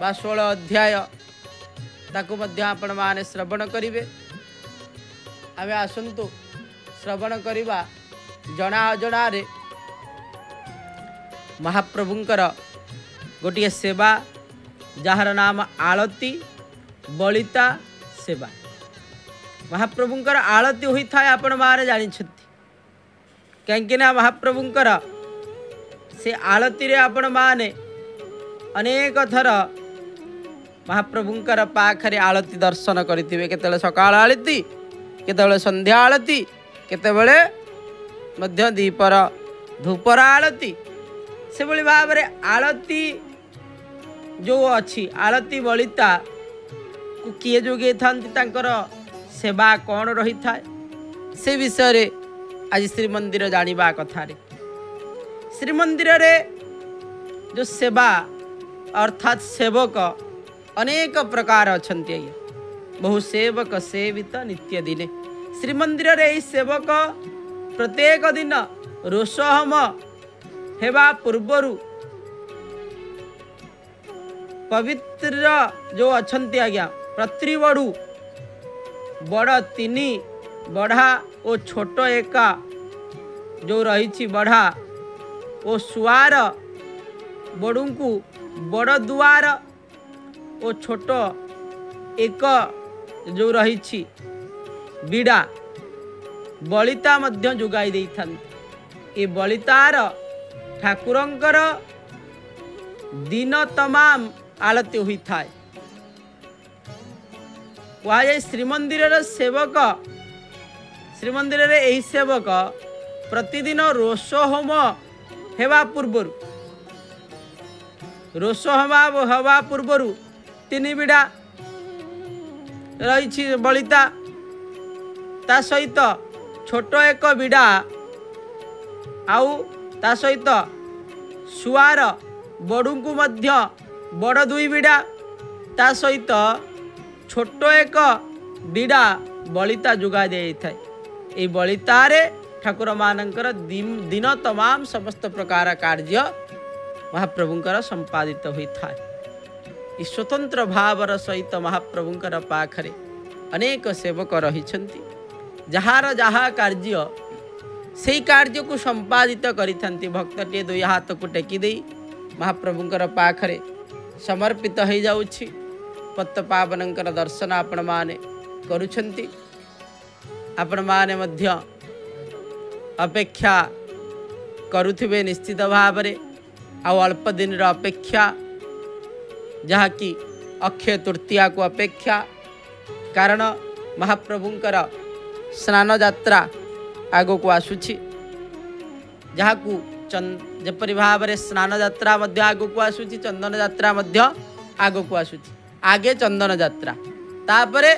बा 16 अध्याय ताकू मध्य आपण माने श्रवण करिवे। आमे आसंतु श्रवण करिबा जना अजणा रे महाप्रभुंकर गोटे सेवा जार नाम आलती बलिता सेवा। महाप्रभुंकर आलती होता है आपण मारे जानी कहीं महाप्रभुंकर से आलती रे आपण माने अनेक थर महाप्रभुंकर पाखरे आलती दर्शन करिथिबे। केतेले सकाळ आलती, केतेले संध्या आलती, केतेबेले मध्य दीपर धूपर आलती। से भली भाव रे आलती जो अच्छी आलती बलिता को किए जोगे थांती तांकर सेवा कौन रही था से विषय रे आज श्रीमंदिर जानिबा कथा रे। श्रीमंदिर रे जो सेवा अर्थात सेवक अनेक प्रकार अछंती। बहु सेवक सेवित नित्य दिने। श्रीमंदिर रे सेवक प्रत्येक दिन रोषहम हेबा पूर्वरु पवित्र जो अछंती आज्ञा प्रतिबड़ू बड़ तीनी बढ़ा और छोट एका जो रही बढ़ा ओ सुआर बड़ू को बड़ दुआर ओ छोट एक जो रही बीड़ा बलिता मध्य जुगाई दे था। ये बलितार ठाकुरंकर दिन तमाम आलती हुई थाए। वह श्रीमंदिर सेवक श्रीमंदिर यही सेवक प्रतिदिन रोष होम हेबा पूर्वर रोष हवा पूर्वर तीन बिड़ा रही बलिता ता सहित छोट एक बिड़ा आउ ता सहित सुआर बड़ू को मध्य बड़ दुई बिड़ा ता सहित छोट एक बिड़ा बलिता जुगा दे थाए। ये बलितारे ठाकुर मानकर दिन तमाम समस्त प्रकार कार्य महाप्रभुंकर संपादित होई थाए। स्वतंत्र भावर सहित महाप्रभुंकर पाखरे अनेक सेवक रहिछंती। जहार जहा कार्य से कार्य को संपादित करिथंती। भक्तटे दुई हाथ को टेकी दे महाप्रभुंकर पाखरे समर्पित हो जाउछि। पत्त पावनंकर दर्शन आपण माने करुछंती। आपण माने मध्य अपेक्षा करुथिबे निश्चित भाव रे। आउ अल्प दिन अपेक्षा जहा कि अक्षय तृतीया को अपेक्षा कारण महाप्रभुंकर स्नान यात्रा आगो को आसुछि। जहाँ को जपरी भाव रे स्नान यात्रा मध्य आगो को आसुछि। चंदन यात्रा मध्य आगो को आसुछि। आगे चंदन यात्रा तापरे